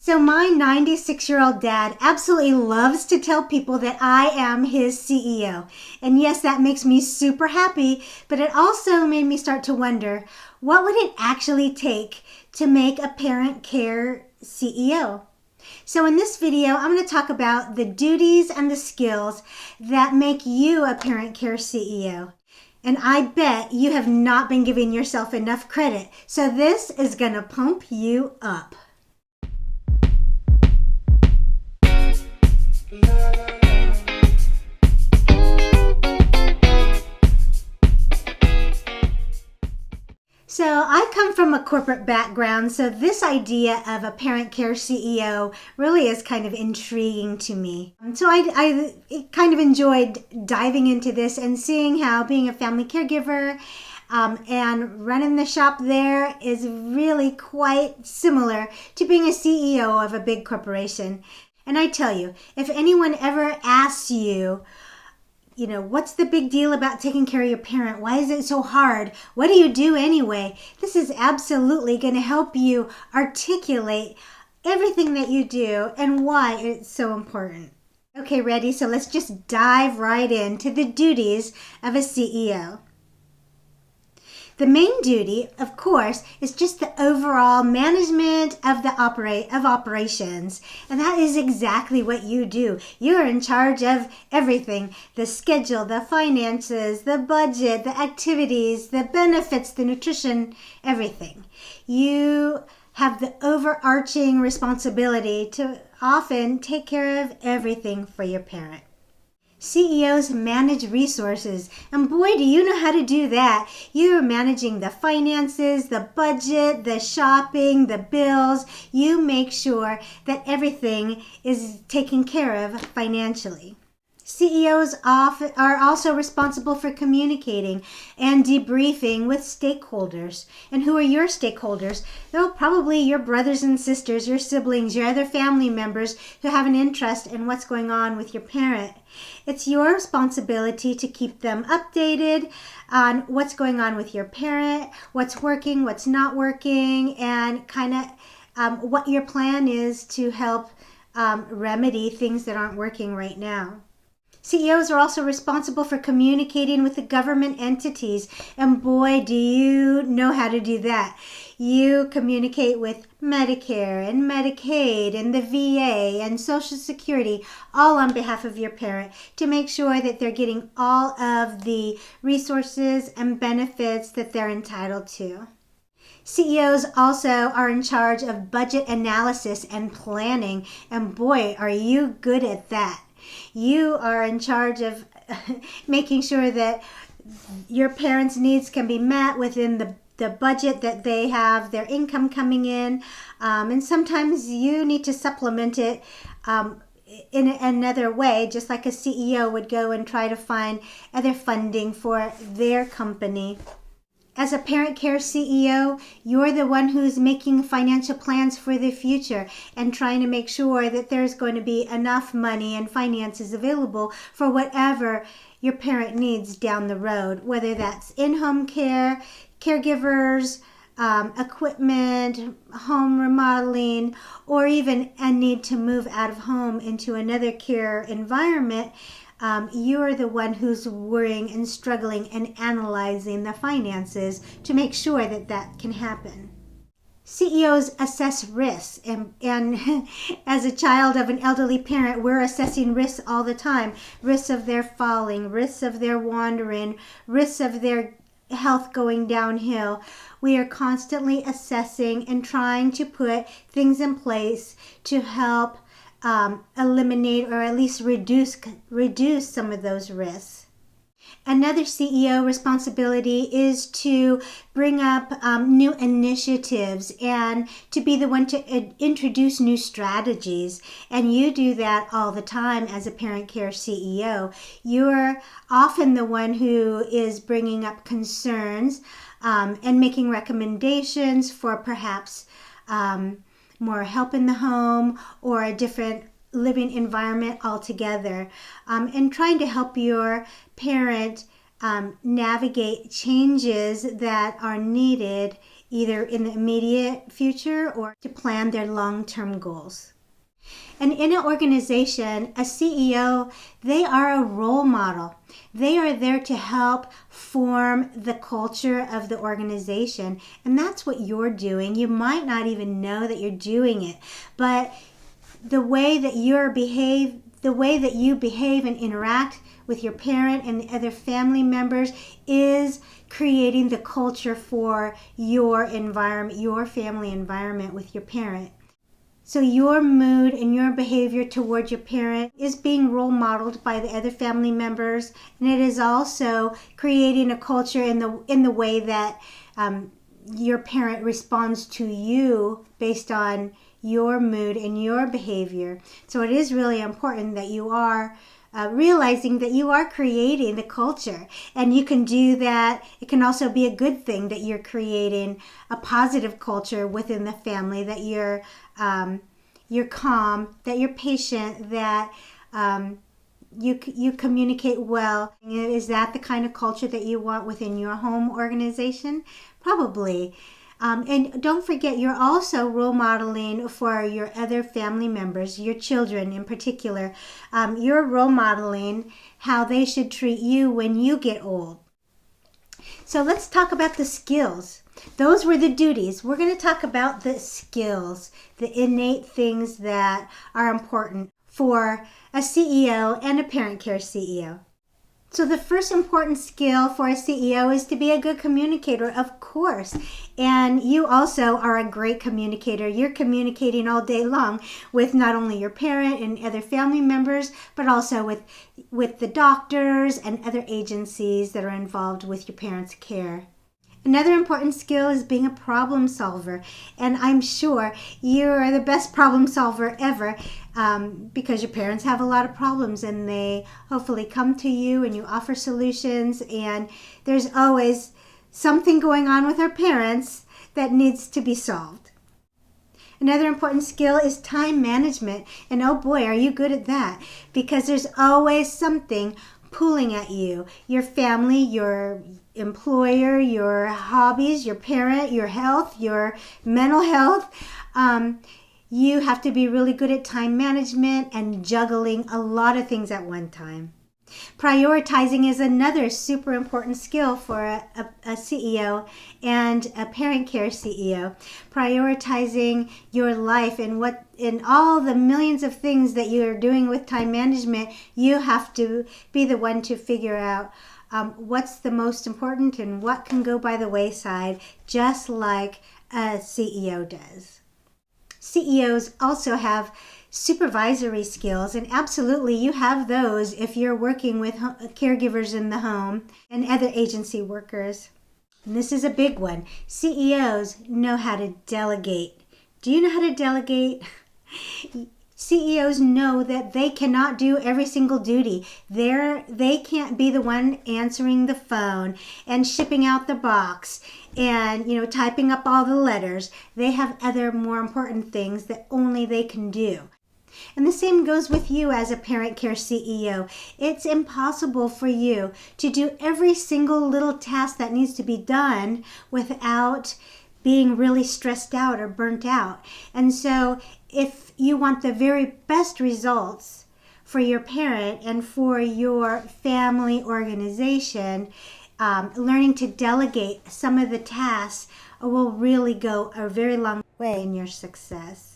So my 96-year-old dad absolutely loves to tell people that I am his CEO. And yes, that makes me super happy, but it also made me start to wonder, what would it actually take to make a parent care CEO? So in this video, I'm going to talk about the duties and the skills that make you a parent care CEO. And I bet you have not been giving yourself enough credit. So this is going to pump you up. So I come from a corporate background, so this idea of a parent care CEO really is kind of intriguing to me. So I kind of enjoyed diving into this and seeing how being a family caregiver and running the shop there is really quite similar to being a CEO of a big corporation. And I tell you, if anyone ever asks you, what's the big deal about taking care of your parent? Why is it so hard? What do you do anyway? This is absolutely going to help you articulate everything that you do and why it's so important. Okay, ready? So let's just dive right into the duties of a CEO. The main duty, of course, is just the overall management of operations. And that is exactly what you do. You're in charge of everything. The schedule, the finances, the budget, the activities, the benefits, the nutrition, everything. You have the overarching responsibility to often take care of everything for your parent. CEOs manage resources, and boy, do you know how to do that. You're managing the finances, the budget, the shopping, the bills. You make sure that everything is taken care of financially. CEOs are also responsible for communicating and debriefing with stakeholders. And who are your stakeholders? They're probably your brothers and sisters, your siblings, your other family members who have an interest in what's going on with your parent. It's your responsibility to keep them updated on what's going on with your parent, what's working, what's not working, and kind of what your plan is to help remedy things that aren't working right now. CEOs are also responsible for communicating with the government entities, and boy, do you know how to do that. You communicate with Medicare and Medicaid and the VA and Social Security, all on behalf of your parent, to make sure that they're getting all of the resources and benefits that they're entitled to. CEOs also are in charge of budget analysis and planning, and boy, are you good at that. You are in charge of making sure that your parents' needs can be met within the budget that they have, their income coming in. And sometimes you need to supplement it in another way, just like a CEO would go and try to find other funding for their company. As a parent care CEO, you're the one who's making financial plans for the future and trying to make sure that there's going to be enough money and finances available for whatever your parent needs down the road, whether that's in-home care, caregivers, equipment, home remodeling, or even a need to move out of home into another care environment. You're the one who's worrying and struggling and analyzing the finances to make sure that that can happen. CEOs assess risks, and as a child of an elderly parent, we're assessing risks all the time. Risks of their falling, risks of their wandering, risks of their health going downhill. We are constantly assessing and trying to put things in place to help eliminate or at least reduce some of those risks. Another CEO responsibility is to bring up new initiatives and to be the one to introduce new strategies. And you do that all the time as a parent care CEO. You're often the one who is bringing up concerns and making recommendations for perhaps more help in the home or a different living environment altogether, and trying to help your parent navigate changes that are needed either in the immediate future or to plan their long-term goals. And in an organization, a CEO, they are a role model. They are there to help form the culture of the organization. And that's what you're doing. You might not even know that you're doing it, but the way that you behave and interact with your parent and the other family members is creating the culture for your environment, your family environment with your parent. So your mood and your behavior towards your parent is being role modeled by the other family members, and it is also creating a culture in the way that your parent responds to you based on your mood and your behavior. So it is really important that you are realizing that you are creating the culture, and you can do that. It can also be a good thing that you're creating a positive culture within the family, that you're calm, that you're patient, that you communicate well. Is that the kind of culture that you want within your home organization? Probably. And don't forget, you're also role modeling for your other family members, your children in particular. You're role modeling how they should treat you when you get old. So let's talk about the skills. Those were the duties. We're going to talk about the skills, the innate things that are important for a CEO and a parent care CEO. So the first important skill for a CEO is to be a good communicator, of course. And you also are a great communicator. You're communicating all day long with not only your parent and other family members, but also with the doctors and other agencies that are involved with your parents' care. Another important skill is being a problem solver. And I'm sure you are the best problem solver ever because your parents have a lot of problems and they hopefully come to you and you offer solutions. And there's always something going on with our parents that needs to be solved. Another important skill is time management. And oh boy, are you good at that? Because there's always something pulling at you. Your family, your employer, your hobbies, your parent, your health, your mental health. You have to be really good at time management and juggling a lot of things at one time. Prioritizing is another super important skill for a CEO and a parent care CEO. Prioritizing your life and in all the millions of things that you are doing with time management, you have to be the one to figure out what's the most important and what can go by the wayside, just like a CEO does. CEOs also have supervisory skills, and absolutely you have those if you're working with caregivers in the home and other agency workers. And this is a big one. CEOs know how to delegate. Do you know how to delegate? CEOs know that they cannot do every single duty. They can't be the one answering the phone and shipping out the box and typing up all the letters. They have other more important things that only they can do. And the same goes with you as a parent care CEO. It's impossible for you to do every single little task that needs to be done without being really stressed out or burnt out. And so if you want the very best results for your parent and for your family organization, learning to delegate some of the tasks will really go a very long way in your success.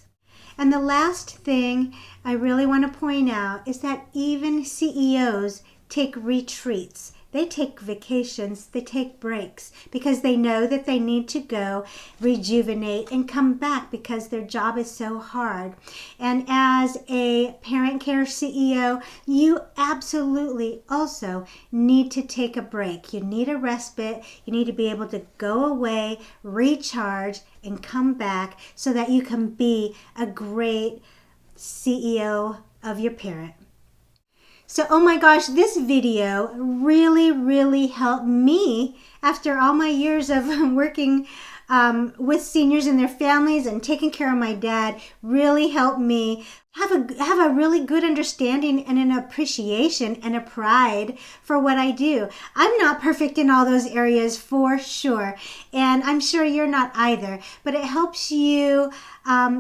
And the last thing I really want to point out is that even CEOs take retreats. They take vacations, they take breaks because they know that they need to go rejuvenate and come back because their job is so hard. And as a parent care CEO, you absolutely also need to take a break. You need a respite. You need to be able to go away, recharge, and come back so that you can be a great CEO of your parent. So, oh my gosh, this video really, really helped me after all my years of working with seniors and their families and taking care of my dad really helped me have a really good understanding and an appreciation and a pride for what I do. I'm not perfect in all those areas for sure, and I'm sure you're not either, but it helps you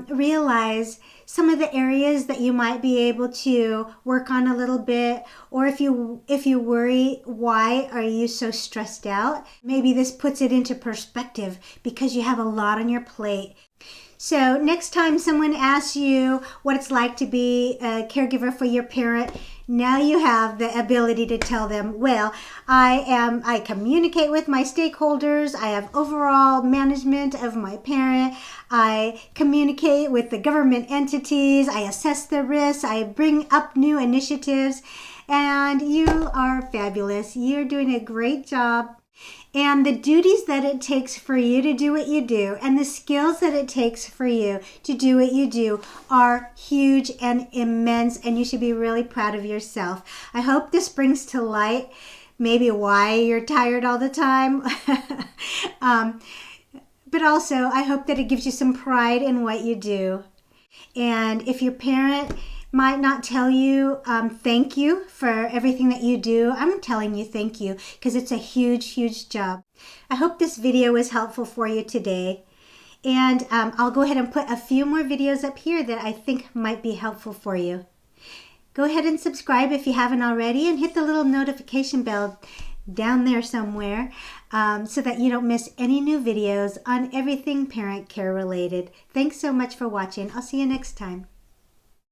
realize some of the areas that you might be able to work on a little bit, or if you worry, why are you so stressed out? Maybe this puts it into perspective because you have a lot on your plate. So next time someone asks you what it's like to be a caregiver for your parent, now you have the ability to tell them, well, I communicate with my stakeholders, I have overall management of my parent, I communicate with the government entities, I assess the risks, I bring up new initiatives, and you are fabulous. You're doing a great job. And the duties that it takes for you to do what you do and the skills that it takes for you to do what you do are huge and immense, and you should be really proud of yourself. I hope this brings to light maybe why you're tired all the time. But also, I hope that it gives you some pride in what you do. And if your parent might not tell you thank you for everything that you do, I'm telling you thank you because it's a huge, huge job. I hope this video was helpful for you today. And I'll go ahead and put a few more videos up here that I think might be helpful for you. Go ahead and subscribe if you haven't already, and hit the little notification bell down there somewhere so that you don't miss any new videos on everything parent care related. Thanks so much for watching. I'll see you next time.